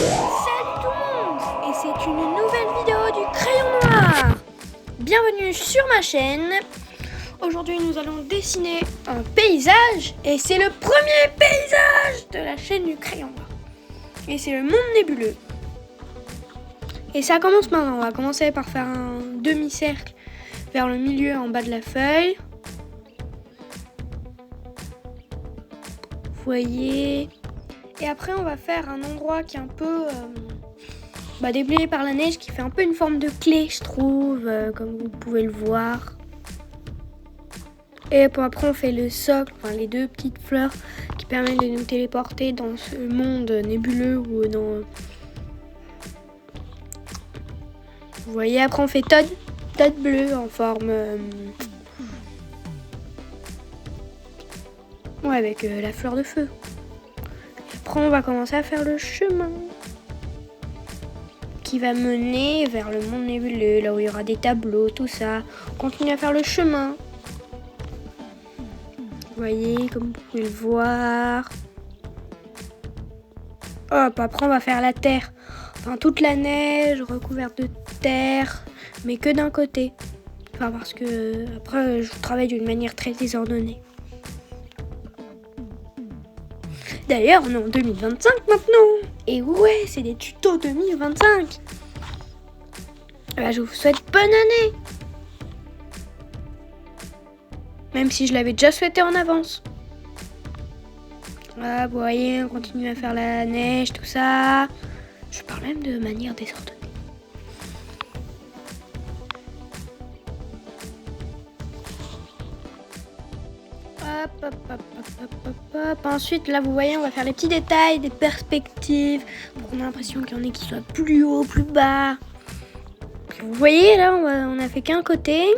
Salut tout le monde, et c'est une nouvelle vidéo du crayon noir. Bienvenue sur ma chaîne. Aujourd'hui nous allons dessiner un paysage et c'est le premier paysage de la chaîne du crayon noir. Et c'est le monde nébuleux. Et ça commence maintenant, on va commencer par faire un demi-cercle vers le milieu en bas de la feuille. Vous voyez. Et après on va faire un endroit qui est un peu déblayé par la neige, qui fait un peu une forme de clé, je trouve, comme vous pouvez le voir. Et après on fait le socle, enfin les deux petites fleurs qui permettent de nous téléporter dans ce monde nébuleux ou dans... Vous voyez, après on fait Todd bleu en forme... avec la fleur de feu. Après on va commencer à faire le chemin qui va mener vers le monde nébuleux, là où il y aura des tableaux, tout ça. On continue à faire le chemin. Vous voyez, comme vous pouvez le voir. Hop, après on va faire la terre. Enfin, toute la neige recouverte de terre, mais que d'un côté. Enfin, parce que après, je travaille d'une manière très désordonnée. D'ailleurs, on est en 2025 maintenant. Et ouais, c'est des tutos 2025. Je vous souhaite bonne année. Même si je l'avais déjà souhaité en avance. Voilà, vous voyez, on continue à faire la neige, tout ça. Je parle même de manière désordonnée. Hop. Ensuite, là, vous voyez, on va faire les petits détails, des perspectives, pour qu'on ait l'impression qu'il y en ait qui soient plus haut, plus bas. Vous voyez, là, on a fait qu'un côté,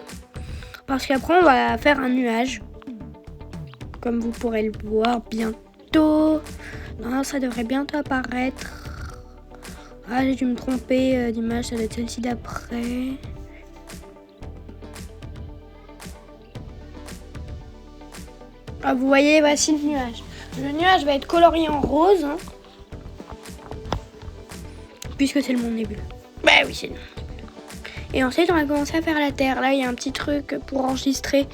parce qu'après, on va faire un nuage, comme vous pourrez le voir bientôt. Non, ça devrait bientôt apparaître. Ah, j'ai dû me tromper d'image, ça doit être celle-ci d'après. Ah, vous voyez, voici le nuage. Le nuage va être colorié en rose, hein, puisque c'est le monde nébuleux. Bah oui, c'est le monde nébuleux. Et ensuite, on va commencer à faire la terre. Là, il y a un petit truc pour enregistrer,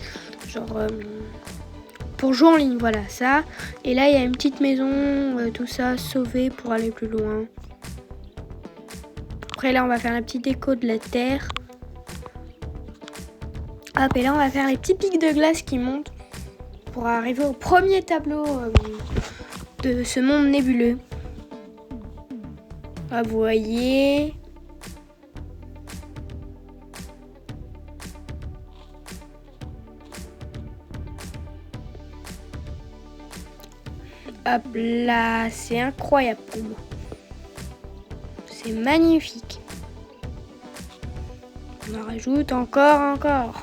genre pour jouer en ligne, voilà, ça. Et là, il y a une petite maison, tout ça, sauvé pour aller plus loin. Après, là, on va faire la petite déco de la terre. Hop, et là, on va faire les petits pics de glace qui montent pour arriver au premier tableau de ce monde nébuleux. Ah, vous voyez. Hop là, c'est incroyable pour moi. C'est magnifique. On en rajoute encore.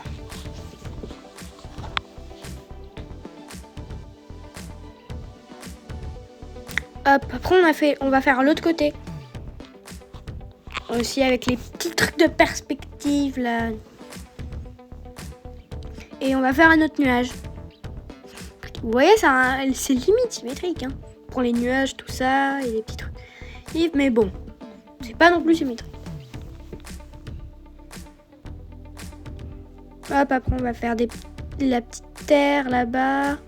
Hop, après on va faire l'autre côté. Aussi avec les petits trucs de perspective là. Et on va faire un autre nuage. Vous voyez, c'est limite symétrique, hein. Pour les nuages, tout ça, et les petits trucs. Mais bon, c'est pas non plus symétrique. Hop, après on va faire la petite terre là-bas.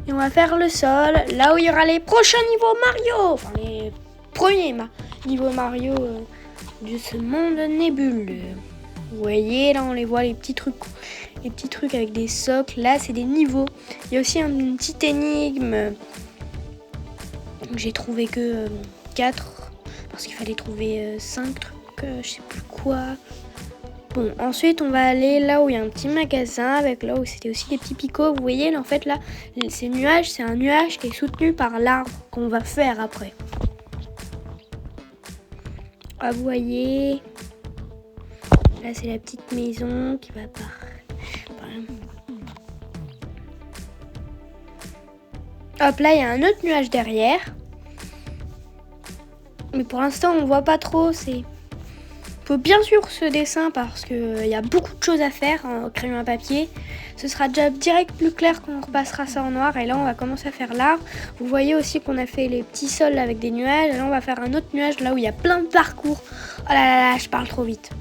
Et on va faire le sol, là où il y aura les prochains niveaux Mario. Enfin, les premiers niveaux Mario de ce monde nébuleux. Vous voyez, là on les voit, les petits trucs avec des socles. Là, c'est des niveaux. Il y a aussi une petite énigme. J'ai trouvé que 4, parce qu'il fallait trouver 5 trucs, je sais plus quoi. Bon, ensuite on va aller là où il y a un petit magasin, avec là où c'était aussi des petits picots. Vous voyez, là, en fait, là, ces nuages, c'est un nuage qui est soutenu par l'arbre qu'on va faire après. Ah, vous voyez, là c'est la petite maison qui va Hop, là il y a un autre nuage derrière. Mais pour l'instant on voit pas trop, faut bien suivre ce dessin parce qu'il y a beaucoup de choses à faire en crayon à papier. Ce sera déjà direct plus clair quand on repassera ça en noir. Et là, on va commencer à faire l'arbre. Vous voyez aussi qu'on a fait les petits sols avec des nuages. Et là, on va faire un autre nuage là où il y a plein de parcours. Oh là là là, je parle trop vite.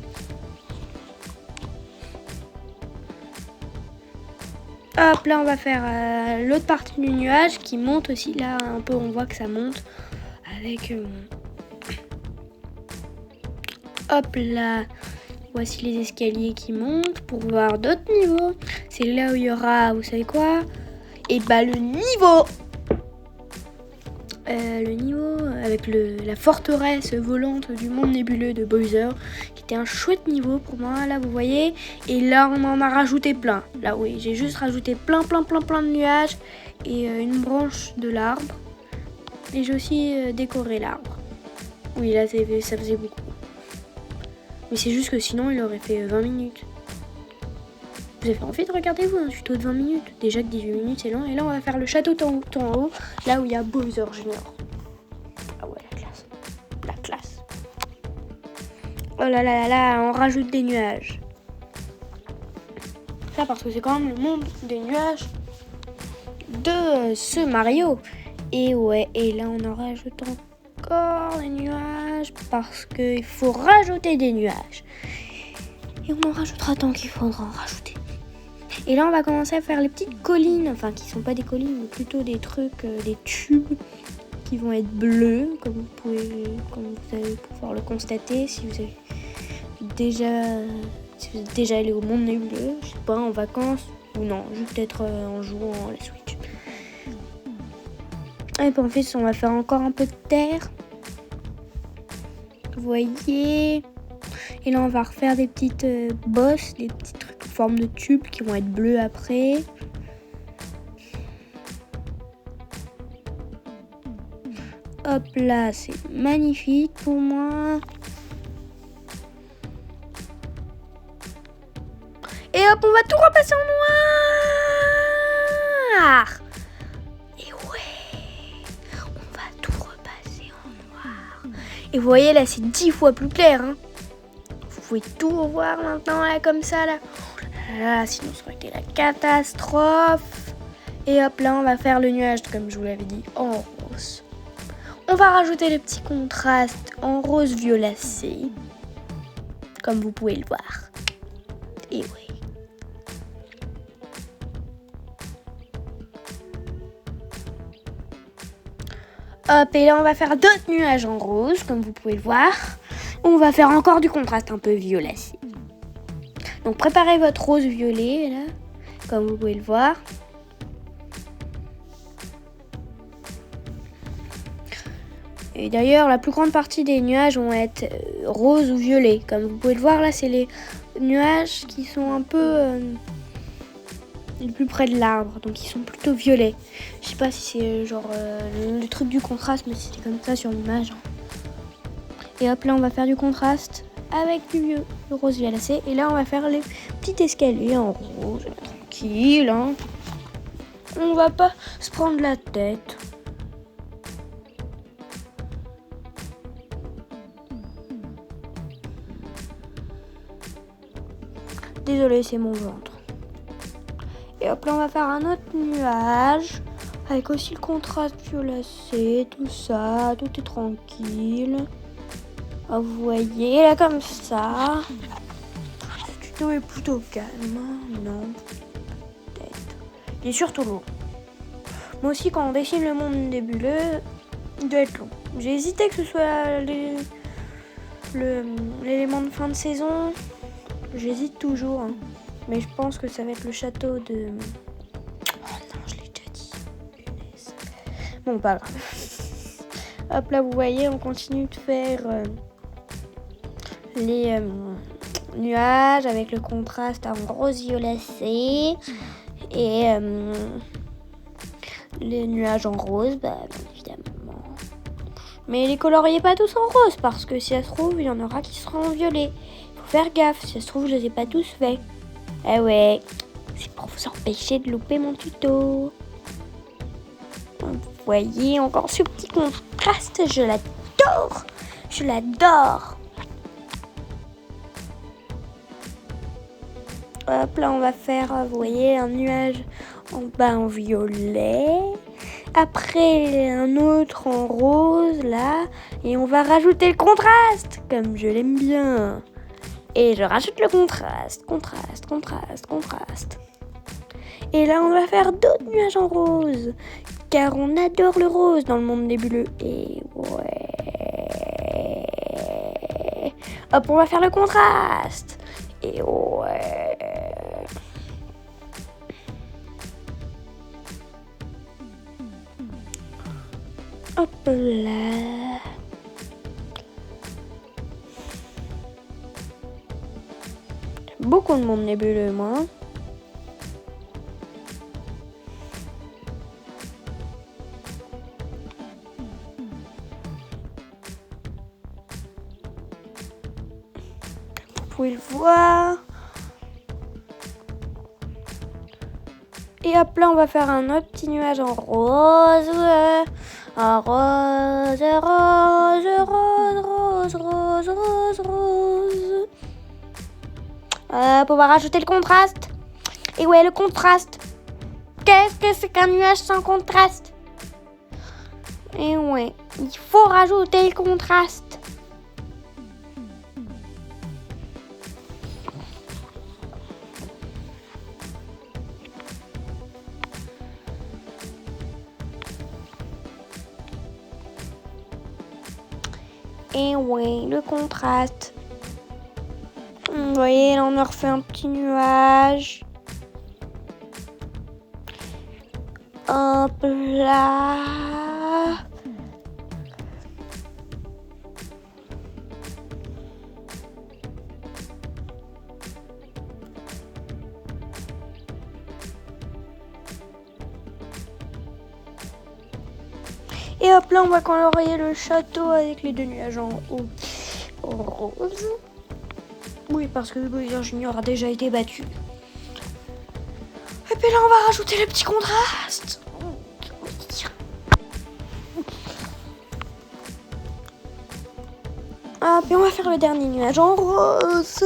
Hop, là, on va faire l'autre partie du nuage qui monte aussi. Là, un peu, on voit que ça monte avec... Hop là, voici les escaliers qui montent pour voir d'autres niveaux. C'est là où il y aura, vous savez quoi? Et bah le niveau avec la forteresse volante du monde nébuleux de Bowser, qui était un chouette niveau pour moi, là vous voyez. Et là on en a rajouté plein. Là oui, j'ai juste rajouté plein de nuages et une branche de l'arbre. Et j'ai aussi décoré l'arbre. Oui là ça faisait beaucoup. Mais c'est juste que sinon il aurait fait 20 minutes. Vous avez envie de regarder vous un tuto de 20 minutes? Déjà que 18 minutes c'est long. Et là on va faire le château tout en haut. Là où il y a Bowser Junior. Ah ouais, la classe. La classe. Oh là là là là, on rajoute des nuages. Ça parce que c'est quand même le monde des nuages de ce Mario. Et ouais, et là on en rajoute encore des nuages parce qu'il faut rajouter des nuages. Et on en rajoutera tant qu'il faudra en rajouter. Et là on va commencer à faire les petites collines, enfin qui sont pas des collines mais plutôt des trucs, des tubes qui vont être bleus comme vous allez pouvoir le constater si vous êtes déjà allé au monde nébuleux, je sais pas, en vacances ou non, juste peut-être en jouant à la Switch. Et puis en fait on va faire encore un peu de terre. Vous voyez. Et là on va refaire des petites bosses, des petits trucs en forme de tube qui vont être bleus après. Hop là, c'est magnifique pour moi. Et hop, on va tout repasser en noir. Et ouais, on va tout repasser en noir. Et vous voyez là, c'est 10 fois plus clair, hein. Vous pouvez tout revoir maintenant là comme ça là. Oh là là, sinon ça aurait été la catastrophe. Et hop là, on va faire le nuage comme je vous l'avais dit en rose. On va rajouter le petit contraste en rose violacé, comme vous pouvez le voir. Et oui. Hop, et là on va faire d'autres nuages en rose, comme vous pouvez le voir. On va faire encore du contraste un peu violacé. Donc préparez votre rose violet, là, comme vous pouvez le voir. Et d'ailleurs, la plus grande partie des nuages vont être rose ou violet. Comme vous pouvez le voir, là, c'est les nuages qui sont un peu le plus près de l'arbre. Donc, ils sont plutôt violets. Je sais pas si c'est genre le truc du contraste, mais c'était comme ça sur l'image. Et hop, là, on va faire du contraste avec du rose violacé. Et là, on va faire les petits escaliers en rose. Tranquille, hein. On va pas se prendre la tête. Désolé, c'est mon ventre. Et hop là, on va faire un autre nuage avec aussi le contraste violacé, tout ça, tout est tranquille. Ah, vous voyez, là comme ça. Ce tuto est plutôt calme, non? Peut-être. Il est surtout long. Moi aussi, quand on dessine le monde nébuleux, il doit être long. J'ai hésité que ce soit l'élément de fin de saison. J'hésite toujours, hein. Mais je pense que ça va être le château de... Oh non, je l'ai déjà dit. Bon, pas grave. Hop là, vous voyez, on continue de faire les nuages avec le contraste en rose violacé. Et les nuages en rose, bah, bien évidemment. Mais les coloriez pas tous en rose, parce que si ça se trouve, il y en aura qui seront en violet. Faire gaffe, si ça se trouve, je les ai pas tous faits. Eh ouais, c'est pour vous empêcher de louper mon tuto. Vous voyez, encore ce petit contraste, je l'adore. Je l'adore. Hop, là, on va faire, vous voyez, un nuage en bas en violet. Après, un autre en rose, là. Et on va rajouter le contraste, comme je l'aime bien. Et je rajoute le contraste. Et là, on va faire d'autres nuages en rose. Car on adore le rose dans le monde nébuleux. Et ouais. Hop, on va faire le contraste. Et ouais. Hop là. Beaucoup de monde nébuleux, moi. Vous pouvez le voir. Et hop là, on va faire un autre petit nuage en rose. En rose. Hop, on va rajouter le contraste. Et ouais, le contraste. Qu'est-ce que c'est qu'un nuage sans contraste? Et ouais, il faut rajouter le contraste. Et ouais, le contraste. Vous voyez, là, on a refait un petit nuage. Hop là. Et hop là, on va colorier le château avec les deux nuages en rose. Oui, parce que Bowser Junior a déjà été battu. Et puis là, on va rajouter le petit contraste. Ah, puis on va faire le dernier nuage en rose.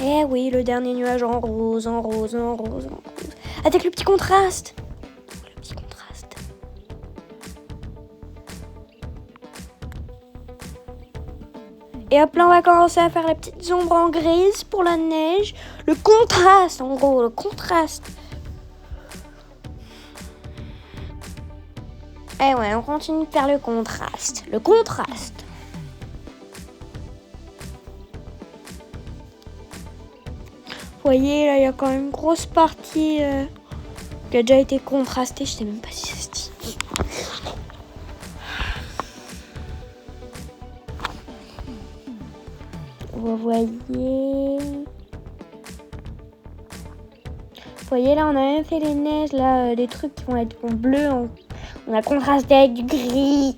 Eh oui, le dernier nuage en rose. Avec le petit contraste. Et hop là, on va commencer à faire les petites ombres en grise pour la neige. Le contraste, en gros, le contraste. Et ouais, on continue de faire le contraste. Vous voyez, là, il y a quand même une grosse partie qui a déjà été contrastée. Je sais même pas si ça se dit. Vous voyez, là, on a même fait les neiges, là, des trucs qui vont être en bleu. On a contrasté avec du gris.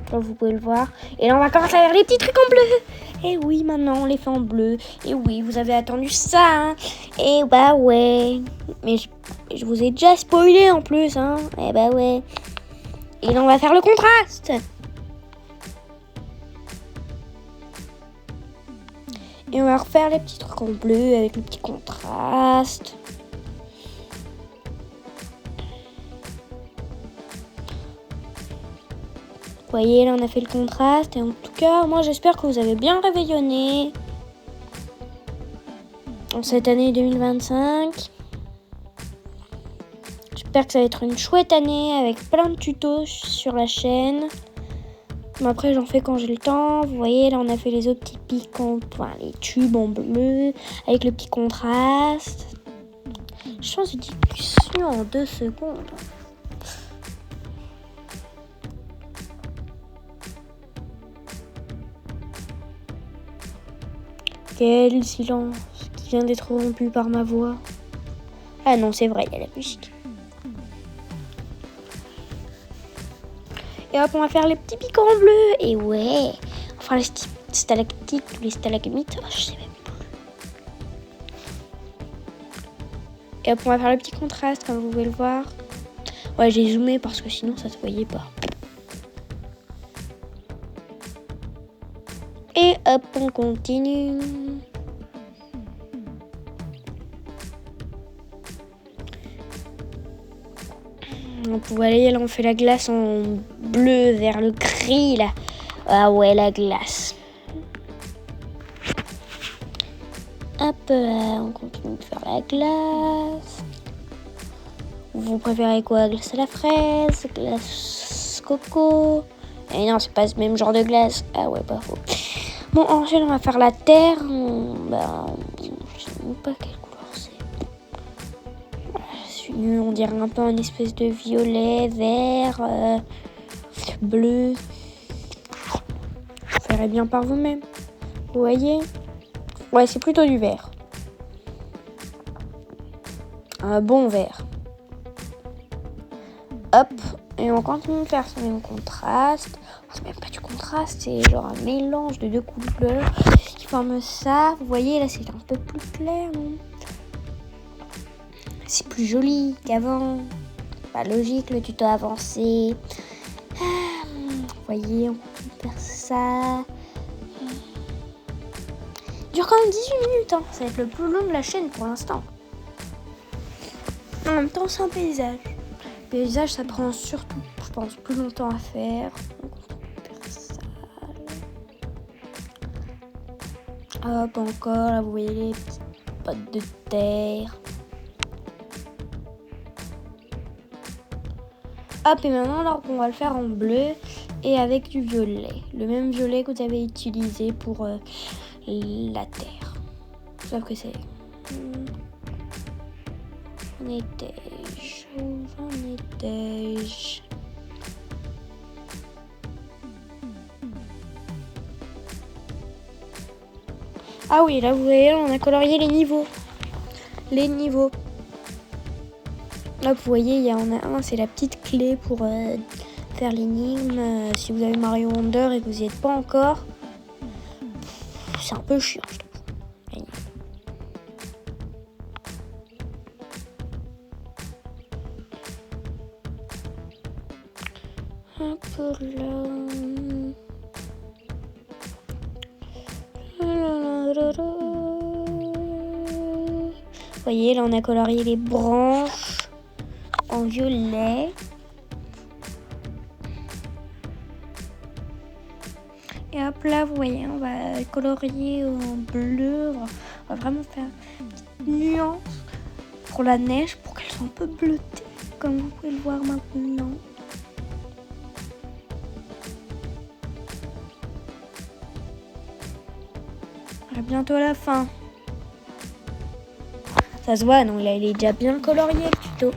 Comme vous pouvez le voir. Et là, on va commencer à faire les petits trucs en bleu. Et oui, maintenant, on les fait en bleu. Et oui, vous avez attendu ça, hein. Et bah ouais. Mais je vous ai déjà spoilé en plus, hein. Et bah ouais. Et là, on va faire le contraste. Et on va refaire les petits trucs en bleu avec le petit contraste. Vous voyez, là on a fait le contraste. Et en tout cas, moi j'espère que vous avez bien réveillonné en cette année 2025. J'espère que ça va être une chouette année avec plein de tutos sur la chaîne. Mais après, j'en fais quand j'ai le temps. Vous voyez, là, on a fait les autres petits pics, les tubes en bleu, avec le petit contraste. Je change de discussion en 2 secondes. Quel silence qui vient d'être rompu par ma voix. Ah non, c'est vrai, il y a la musique. Et hop, on va faire les petits pics en bleu. Et ouais, enfin les stalactites ou les stalagmites, je sais même plus. Et hop, on va faire le petit contraste, comme vous pouvez le voir. Ouais, j'ai zoomé parce que sinon ça se voyait pas. Et Hop, on continue. Donc voilà, là on fait la glace en bleu vers le gris là. Ah ouais, la glace. Hop, on continue de faire la glace. Vous préférez quoi? Glace à la fraise, glace coco? Et non, c'est pas ce même genre de glace. Ah ouais, pas faux. Bon, ensuite on va faire la terre. Je sais même pas quelle couleur c'est. On dirait un peu une espèce de violet, vert, bleu. Vous ferez bien par vous-même. Vous voyez? Ouais, c'est plutôt du vert. Un bon vert. Hop, et on continue de faire ce même contraste. C'est même pas du contraste, c'est genre un mélange de deux couleurs qui forme ça. Vous voyez, là c'est un peu plus clair, non? C'est plus joli qu'avant. Pas logique, le tuto avancé. Vous voyez, on continue de faire ça. Il dure quand même 18 minutes, hein. Ça va être le plus long de la chaîne pour l'instant. En même temps, c'est un paysage. Le paysage, ça prend surtout, je pense, plus longtemps à faire. Donc, on va faire ça. Hop, encore, là, vous voyez les petites pottes de terre. Hop, et maintenant, alors, on va le faire en bleu et avec du violet. Le même violet que vous avez utilisé pour la terre. Sauf que c'est... J'en étais-je. Ah oui, là, vous voyez, on a colorié les niveaux. Les niveaux. Là, vous voyez, il y en a un, c'est la petite clé pour faire l'énigme. Si vous avez Mario Wonder et que vous n'y êtes pas encore, c'est un peu chiant, je trouve. Hop là. Vous voyez, là, on a colorié les branches en violet. Et hop là, vous voyez, on va colorier en bleu. On va vraiment faire une petite nuance pour la neige, pour qu'elle soit un peu bleutée, comme vous pouvez le voir maintenant. On est bientôt à la fin. Ça se voit, non, là, il est déjà bien colorié, le tuto.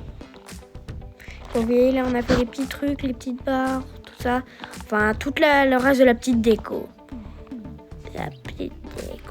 Vous voyez, là, on a fait les petits trucs, les petites barres, tout ça. Enfin, le reste de la petite déco. La petite déco.